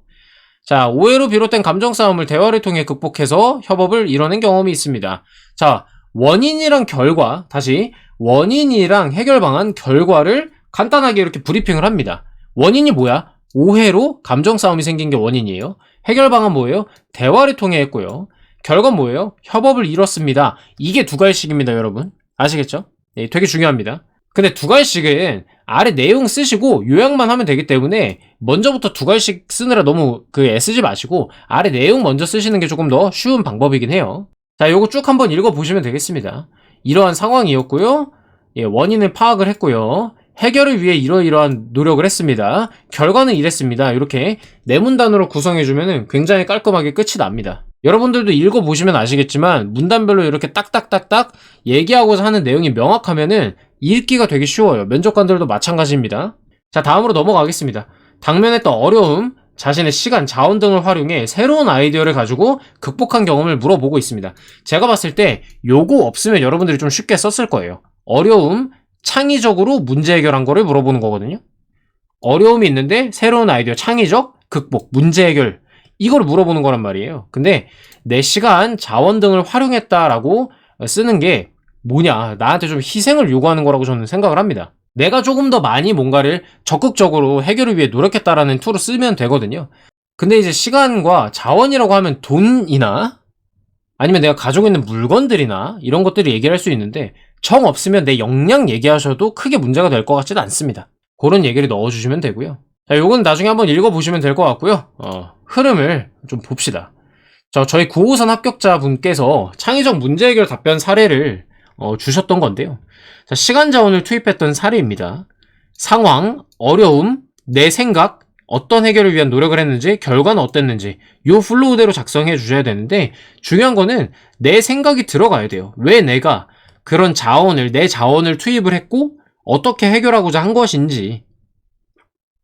자, 오해로 비롯된 감정 싸움을 대화를 통해 극복해서 협업을 이뤄낸 경험이 있습니다. 자, 원인이랑 결과, 다시 원인이랑 해결 방안, 결과를 간단하게 이렇게 브리핑을 합니다. 원인이 뭐야? 오해로 감정 싸움이 생긴 게 원인이에요. 해결 방안 뭐예요? 대화를 통해 했고요. 결과는 뭐예요? 협업을 이뤘습니다. 이게 두 갈씩입니다, 여러분. 아시겠죠? 네, 되게 중요합니다. 근데 두 갈씩은 아래 내용 쓰시고 요약만 하면 되기 때문에 먼저부터 두 갈씩 쓰느라 너무 애쓰지 마시고 아래 내용 먼저 쓰시는 게 조금 더 쉬운 방법이긴 해요. 자, 요거 쭉 한번 읽어보시면 되겠습니다. 이러한 상황이었고요. 예, 원인을 파악을 했고요. 해결을 위해 이러이러한 노력을 했습니다. 결과는 이랬습니다. 이렇게 네 문단으로 구성해주면 굉장히 깔끔하게 끝이 납니다. 여러분들도 읽어보시면 아시겠지만 문단별로 이렇게 딱딱딱딱 얘기하고자 하는 내용이 명확하면은 읽기가 되게 쉬워요. 면접관들도 마찬가지입니다. 자, 다음으로 넘어가겠습니다. 당면했던 어려움, 자신의 시간, 자원 등을 활용해 새로운 아이디어를 가지고 극복한 경험을 물어보고 있습니다. 제가 봤을 때 요거 없으면 여러분들이 좀 쉽게 썼을 거예요. 어려움, 창의적으로 문제 해결한 거를 물어보는 거거든요. 어려움이 있는데 새로운 아이디어, 창의적, 극복, 문제 해결, 이걸 물어보는 거란 말이에요. 근데 내 시간, 자원 등을 활용했다라고 쓰는 게 뭐냐, 나한테 좀 희생을 요구하는 거라고 저는 생각을 합니다. 내가 조금 더 많이 뭔가를 적극적으로 해결을 위해 노력했다라는 투로 쓰면 되거든요. 근데 이제 시간과 자원이라고 하면 돈이나 아니면 내가 가지고 있는 물건들이나 이런 것들을 얘기를 할 수 있는데 정 없으면 내 역량 얘기하셔도 크게 문제가 될 것 같지도 않습니다. 그런 얘기를 넣어주시면 되고요. 자, 요건 나중에 한번 읽어보시면 될 것 같고요. 흐름을 좀 봅시다. 자, 저희 9호선 합격자분께서 창의적 문제 해결 답변 사례를 주셨던 건데요. 자, 시간 자원을 투입했던 사례입니다. 상황, 어려움, 내 생각, 어떤 해결을 위한 노력을 했는지, 결과는 어땠는지 요 플로우대로 작성해 주셔야 되는데 중요한 거는 내 생각이 들어가야 돼요. 왜 내가 그런 자원을, 내 자원을 투입을 했고 어떻게 해결하고자 한 것인지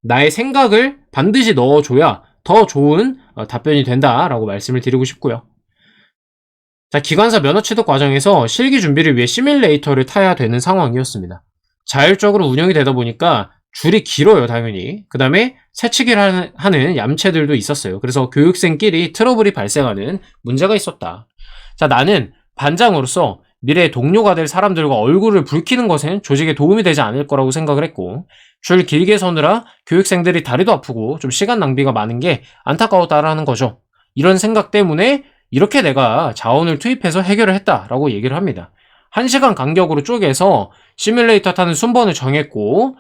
나의 생각을 반드시 넣어줘야 더 좋은 답변이 된다라고 말씀을 드리고 싶고요. 자, 기관사 면허 취득 과정에서 실기 준비를 위해 시뮬레이터를 타야 되는 상황이었습니다. 자율적으로 운영이 되다 보니까 줄이 길어요, 당연히. 그 다음에 새치기를 하는 얌체들도 있었어요. 그래서 교육생끼리 트러블이 발생하는 문제가 있었다. 자, 나는 반장으로서 미래의 동료가 될 사람들과 얼굴을 붉히는 것은 조직에 도움이 되지 않을 거라고 생각을 했고 줄 길게 서느라 교육생들이 다리도 아프고 좀 시간 낭비가 많은 게 안타까웠다라는 거죠. 이런 생각 때문에 이렇게 내가 자원을 투입해서 해결을 했다라고 얘기를 합니다. 1시간 간격으로 쪼개서 시뮬레이터 타는 순번을 정했고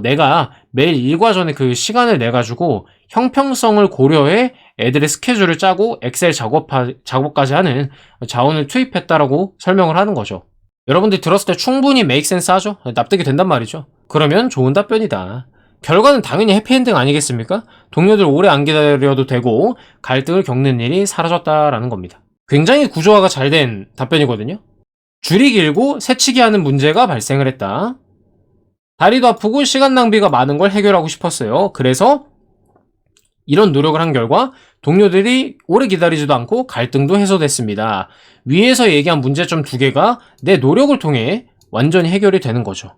내가 매일 일과 전에 그 시간을 내가지고 형평성을 고려해 애들의 스케줄을 짜고 엑셀 작업까지 하는 자원을 투입했다라고 설명을 하는 거죠. 여러분들이 들었을 때 충분히 메이크 센스 하죠? 납득이 된단 말이죠. 그러면 좋은 답변이다. 결과는 당연히 해피엔딩 아니겠습니까? 동료들 오래 안 기다려도 되고 갈등을 겪는 일이 사라졌다라는 겁니다. 굉장히 구조화가 잘 된 답변이거든요. 줄이 길고 새치기 하는 문제가 발생을 했다. 다리도 아프고 시간 낭비가 많은 걸 해결하고 싶었어요. 그래서 이런 노력을 한 결과 동료들이 오래 기다리지도 않고 갈등도 해소됐습니다. 위에서 얘기한 문제점 2개가 내 노력을 통해 완전히 해결이 되는 거죠.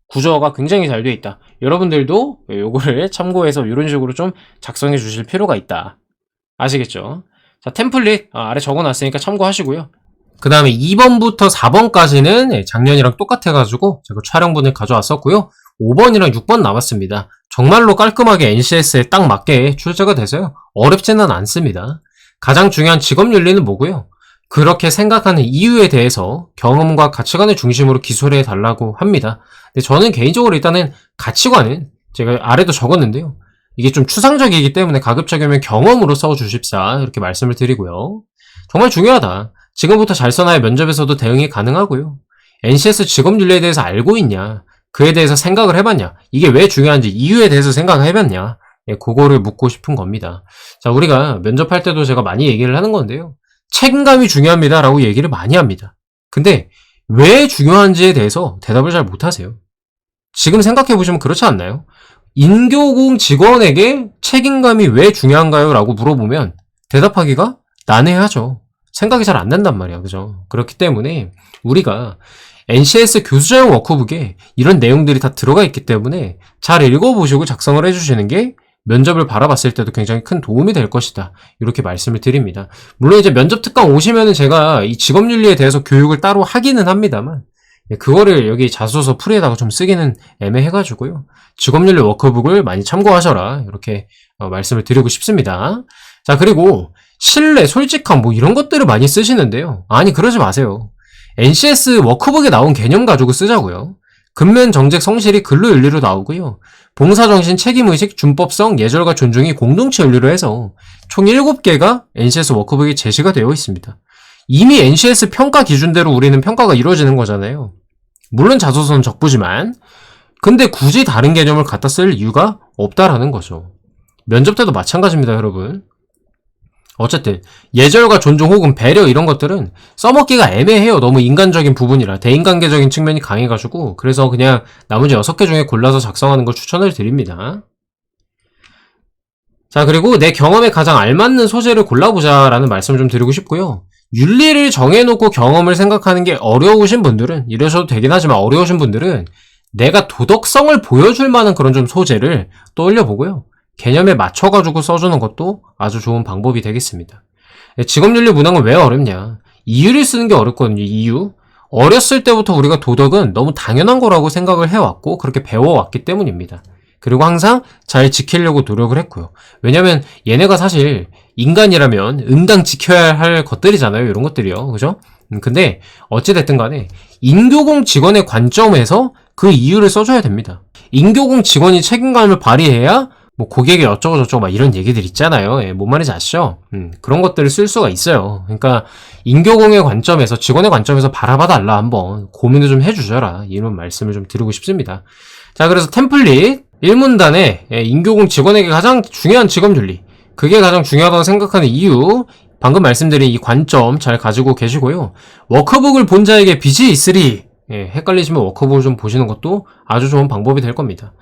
구조화가 굉장히 잘 되어 있다. 여러분들도 요거를 참고해서 이런 식으로 좀 작성해 주실 필요가 있다. 아시겠죠? 자, 템플릿 아래 적어놨으니까 참고하시고요. 그 다음에 2번부터 4번까지는 작년이랑 똑같아가지고 제가 촬영분을 가져왔었고요. 5번이랑 6번 남았습니다. 정말로 깔끔하게 NCS에 딱 맞게 출제가 돼서요. 어렵지는 않습니다. 가장 중요한 직업 윤리는 뭐고요? 그렇게 생각하는 이유에 대해서 경험과 가치관을 중심으로 기술해 달라고 합니다. 근데 저는 개인적으로 일단은 가치관은 제가 아래도 적었는데요. 이게 좀 추상적이기 때문에 가급적이면 경험으로 써주십사 이렇게 말씀을 드리고요. 정말 중요하다. 지금부터 잘 써놔야 면접에서도 대응이 가능하고요. NCS 직업 윤리에 대해서 알고 있냐? 그에 대해서 생각을 해봤냐? 이게 왜 중요한지 이유에 대해서 생각을 해봤냐? 예, 그거를 묻고 싶은 겁니다. 자, 우리가 면접할 때도 제가 많이 얘기를 하는 건데요. 책임감이 중요합니다 라고 얘기를 많이 합니다. 근데 왜 중요한지에 대해서 대답을 잘 못하세요. 지금 생각해보시면 그렇지 않나요? 인교공 직원에게 책임감이 왜 중요한가요? 라고 물어보면 대답하기가 난해하죠. 생각이 잘 안 난단 말이야. 그죠? 그렇기 때문에 우리가 NCS 교수자용 워크북에 이런 내용들이 다 들어가 있기 때문에 잘 읽어보시고 작성을 해주시는 게 면접을 바라봤을 때도 굉장히 큰 도움이 될 것이다. 이렇게 말씀을 드립니다. 물론 이제 면접 특강 오시면은 제가 이 직업윤리에 대해서 교육을 따로 하기는 합니다만, 그거를 여기 자소서 풀이에다가 좀 쓰기는 애매해가지고요. 직업윤리 워크북을 많이 참고하셔라. 이렇게 말씀을 드리고 싶습니다. 자, 그리고 신뢰, 솔직함 뭐 이런 것들을 많이 쓰시는데요. 아니, 그러지 마세요. NCS 워크북에 나온 개념 가지고 쓰자고요. 근면, 정직, 성실이 근로 윤리로 나오고요. 봉사정신, 책임의식, 준법성, 예절과 존중이 공동체 윤리로 해서 총 7개가 NCS 워크북에 제시가 되어 있습니다. 이미 NCS 평가 기준대로 우리는 평가가 이루어지는 거잖아요. 물론 자소서는 적부지만, 근데 굳이 다른 개념을 갖다 쓸 이유가 없다라는 거죠. 면접 때도 마찬가지입니다, 여러분. 어쨌든 예절과 존중 혹은 배려 이런 것들은 써먹기가 애매해요. 너무 인간적인 부분이라 대인관계적인 측면이 강해가지고. 그래서 그냥 나머지 6개 중에 골라서 작성하는 걸 추천을 드립니다. 자, 그리고 내 경험에 가장 알맞는 소재를 골라보자 라는 말씀을 좀 드리고 싶고요. 윤리를 정해놓고 경험을 생각하는 게 어려우신 분들은, 이러셔도 되긴 하지만 어려우신 분들은 내가 도덕성을 보여줄 만한 그런 좀 소재를 떠올려보고요. 개념에 맞춰가지고 써주는 것도 아주 좋은 방법이 되겠습니다. 직업윤리 문항은 왜 어렵냐? 이유를 쓰는 게 어렵거든요. 이유. 어렸을 때부터 우리가 도덕은 너무 당연한 거라고 생각을 해왔고 그렇게 배워왔기 때문입니다. 그리고 항상 잘 지키려고 노력을 했고요. 왜냐면 얘네가 사실 인간이라면 응당 지켜야 할 것들이잖아요. 이런 것들이요. 그죠? 근데 어찌됐든 간에 인교공 직원의 관점에서 그 이유를 써줘야 됩니다. 인교공 직원이 책임감을 발휘해야 뭐 고객이 어쩌고저쩌고 막 이런 얘기들 있잖아요. 예, 뭔 말인지 아시죠? 그런 것들을 쓸 수가 있어요. 그러니까 인교공의 관점에서, 직원의 관점에서 바라봐달라, 한번 고민을 좀 해주셔라, 이런 말씀을 좀 드리고 싶습니다. 자, 그래서 템플릿 1문단에 인교공 직원에게 가장 중요한 직업윤리, 그게 가장 중요하다고 생각하는 이유, 방금 말씀드린 이 관점 잘 가지고 계시고요. 워크북을 본 자에게 빚이 있으리, 헷갈리시면 워크북을 좀 보시는 것도 아주 좋은 방법이 될 겁니다.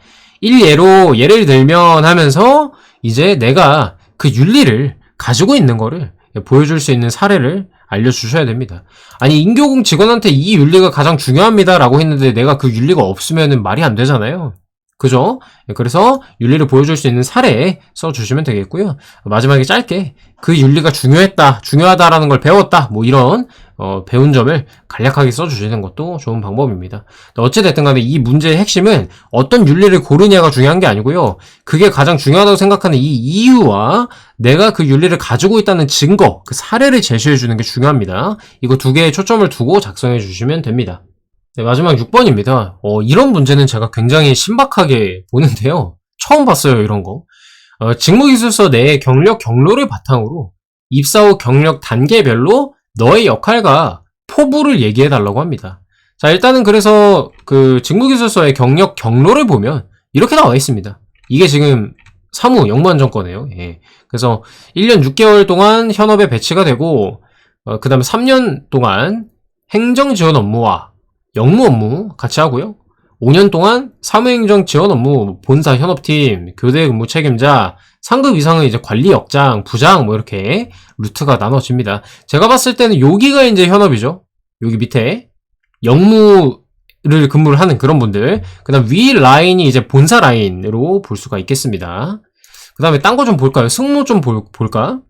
일예로 예를 들면 하면서 이제 내가 그 윤리를 가지고 있는 거를 보여줄 수 있는 사례를 알려주셔야 됩니다. 아니, 인교공 직원한테 이 윤리가 가장 중요합니다 라고 했는데 내가 그 윤리가 없으면 말이 안 되잖아요. 그죠? 그래서 윤리를 보여줄 수 있는 사례 써주시면 되겠고요. 마지막에 짧게 그 윤리가 중요하다라는 걸 배웠다, 뭐 이런 배운 점을 간략하게 써주시는 것도 좋은 방법입니다. 어찌됐든 간에 이 문제의 핵심은 어떤 윤리를 고르냐가 중요한 게 아니고요. 그게 가장 중요하다고 생각하는 이 이유와 내가 그 윤리를 가지고 있다는 증거, 그 사례를 제시해 주는 게 중요합니다. 이거 2개에 초점을 두고 작성해 주시면 됩니다. 네, 마지막 6번입니다. 이런 문제는 제가 굉장히 신박하게 보는데요. 처음 봤어요, 이런 거. 직무기술서 내의 경력 경로를 바탕으로 입사 후 경력 단계별로 너의 역할과 포부를 얘기해달라고 합니다. 자, 일단은 그래서 그 직무기술서의 경력 경로를 보면 이렇게 나와 있습니다. 이게 지금 사무 영무원전 거네요. 예. 그래서 1년 6개월 동안 현업에 배치가 되고, 그 다음에 3년 동안 행정지원 업무와 영무 업무 같이 하고요. 5년 동안 사무행정 지원 업무, 본사 현업팀, 교대 근무 책임자, 상급 이상은 이제 관리 역장, 부장 뭐 이렇게 루트가 나눠집니다. 제가 봤을 때는 여기가 이제 현업이죠. 여기 밑에 영무를 근무를 하는 그런 분들. 그 다음 위 라인이 이제 본사 라인으로 볼 수가 있겠습니다. 그 다음에 딴 거 좀 볼까요? 승무 좀 볼까?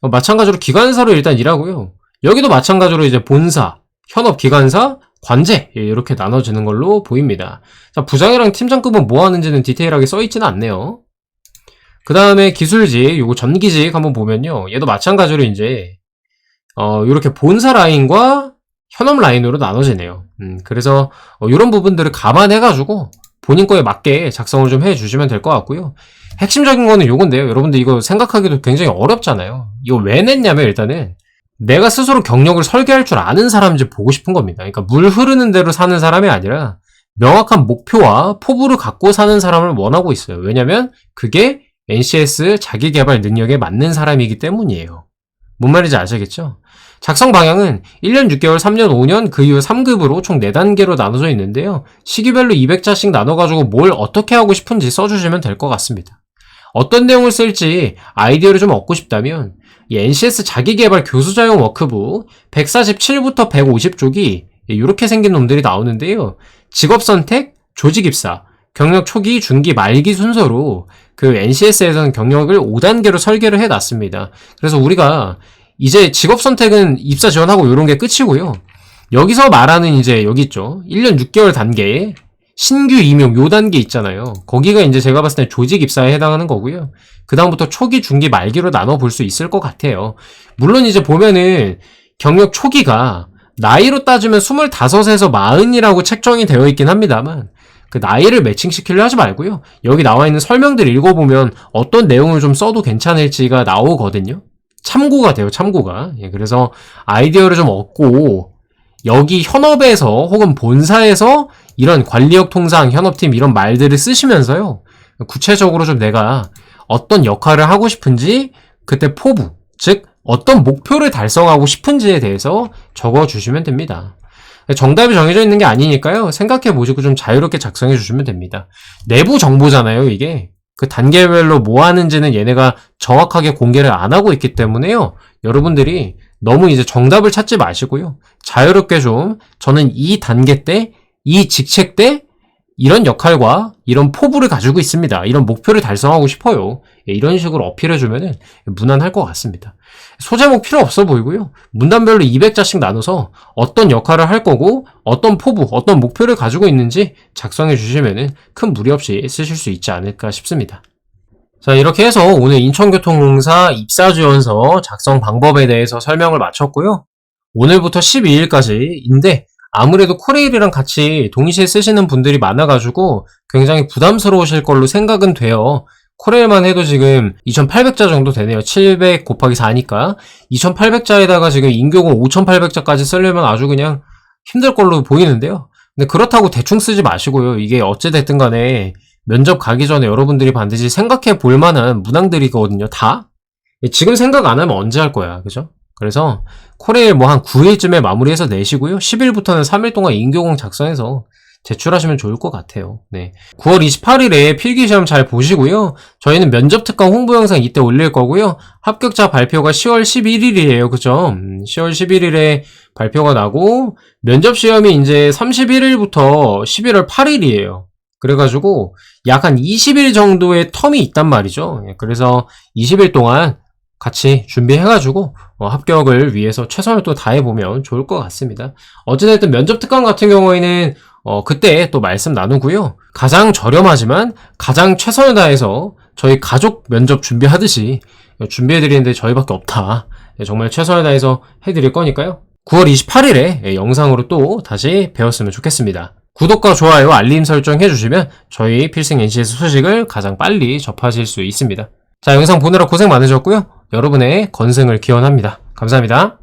마찬가지로 기관사로 일단 일하고요. 여기도 마찬가지로 이제 본사, 현업 기관사, 관제 이렇게 나눠지는 걸로 보입니다. 자, 부장이랑 팀장급은 뭐 하는지는 디테일하게 써있지는 않네요. 그 다음에 기술직, 요거 전기직 한번 보면요. 얘도 마찬가지로 이제 이렇게 본사 라인과 현업 라인으로 나눠지네요. 그래서 이런 부분들을 감안해가지고 본인 거에 맞게 작성을 좀 해주시면 될 것 같고요. 핵심적인 거는 요건데요. 여러분들 이거 생각하기도 굉장히 어렵잖아요. 이거 왜 냈냐면 일단은 내가 스스로 경력을 설계할 줄 아는 사람인지 보고 싶은 겁니다. 그러니까 물 흐르는 대로 사는 사람이 아니라 명확한 목표와 포부를 갖고 사는 사람을 원하고 있어요. 왜냐면 그게 NCS 자기개발 능력에 맞는 사람이기 때문이에요. 뭔 말인지 아시겠죠? 작성 방향은 1년 6개월, 3년 5년, 그 이후 3급으로 총 4단계로 나눠져 있는데요. 시기별로 200자씩 나눠가지고 뭘 어떻게 하고 싶은지 써주시면 될 것 같습니다. 어떤 내용을 쓸지 아이디어를 좀 얻고 싶다면 이 NCS 자기개발 교수자용 워크북 147부터 150쪽이 이렇게 생긴 놈들이 나오는데요. 직업선택, 조직입사, 경력 초기, 중기, 말기 순서로 그 NCS에서는 경력을 5단계로 설계를 해놨습니다. 그래서 우리가 이제 직업 선택은 입사 지원하고 이런 게 끝이고요. 여기서 말하는 이제 여기 있죠. 1년 6개월 단계에 신규 임용 요 단계 있잖아요. 거기가 이제 제가 봤을 때 조직 입사에 해당하는 거고요. 그 다음부터 초기, 중기, 말기로 나눠 볼 수 있을 것 같아요. 물론 이제 보면은 경력 초기가 나이로 따지면 25에서 40이라고 책정이 되어 있긴 합니다만 그 나이를 매칭시키려 하지 말고요. 여기 나와 있는 설명들 읽어보면 어떤 내용을 좀 써도 괜찮을지가 나오거든요. 참고가 돼요, 참고가. 예, 그래서 아이디어를 좀 얻고 여기 현업에서 혹은 본사에서 이런 관리역 통상, 현업팀 이런 말들을 쓰시면서요. 구체적으로 좀 내가 어떤 역할을 하고 싶은지 그때 포부, 즉 어떤 목표를 달성하고 싶은지에 대해서 적어주시면 됩니다. 정답이 정해져 있는 게 아니니까요. 생각해보시고 좀 자유롭게 작성해 주시면 됩니다. 내부 정보잖아요, 이게. 그 단계별로 뭐 하는지는 얘네가 정확하게 공개를 안 하고 있기 때문에요. 여러분들이 너무 이제 정답을 찾지 마시고요. 자유롭게 좀 저는 이 단계 때, 이 직책 때 이런 역할과 이런 포부를 가지고 있습니다. 이런 목표를 달성하고 싶어요. 이런 식으로 어필해주면 무난할 것 같습니다. 소제목 필요 없어 보이고요. 문단별로 200자씩 나눠서 어떤 역할을 할 거고 어떤 포부, 어떤 목표를 가지고 있는지 작성해 주시면 큰 무리 없이 쓰실 수 있지 않을까 싶습니다. 자, 이렇게 해서 오늘 인천교통공사 입사지원서 작성 방법에 대해서 설명을 마쳤고요. 오늘부터 12일까지인데 아무래도 코레일이랑 같이 동시에 쓰시는 분들이 많아가지고 굉장히 부담스러우실 걸로 생각은 돼요. 코레일만 해도 지금 2800자 정도 되네요. 700 곱하기 4니까 2800자에다가 지금 인교공 5800자까지 쓰려면 아주 그냥 힘들 걸로 보이는데요. 근데 그렇다고 대충 쓰지 마시고요. 이게 어찌됐든 간에 면접 가기 전에 여러분들이 반드시 생각해 볼 만한 문항들이거든요. 다. 지금 생각 안 하면 언제 할 거야. 그죠? 그래서 코레일 뭐 한 9일쯤에 마무리해서 내시고요. 10일부터는 3일 동안 인교공 작성해서 제출하시면 좋을 것 같아요. 네. 9월 28일에 필기시험 잘 보시고요. 저희는 면접 특강 홍보 영상 이때 올릴 거고요. 합격자 발표가 10월 11일이에요. 그죠? 10월 11일에 발표가 나고 면접 시험이 이제 31일부터 11월 8일이에요. 그래가지고 약 한 20일 정도의 텀이 있단 말이죠. 그래서 20일 동안 같이 준비해가지고 합격을 위해서 최선을 또 다해보면 좋을 것 같습니다. 어찌됐든 면접 특강 같은 경우에는 그때 또 말씀 나누고요. 가장 저렴하지만 가장 최선을 다해서 저희 가족 면접 준비하듯이 준비해드리는데 저희밖에 없다. 정말 최선을 다해서 해드릴 거니까요. 9월 28일에 영상으로 또 다시 배웠으면 좋겠습니다. 구독과 좋아요, 알림 설정 해주시면 저희 필승 NCS 소식을 가장 빨리 접하실 수 있습니다. 자, 영상 보느라 고생 많으셨고요. 여러분의 건승을 기원합니다. 감사합니다.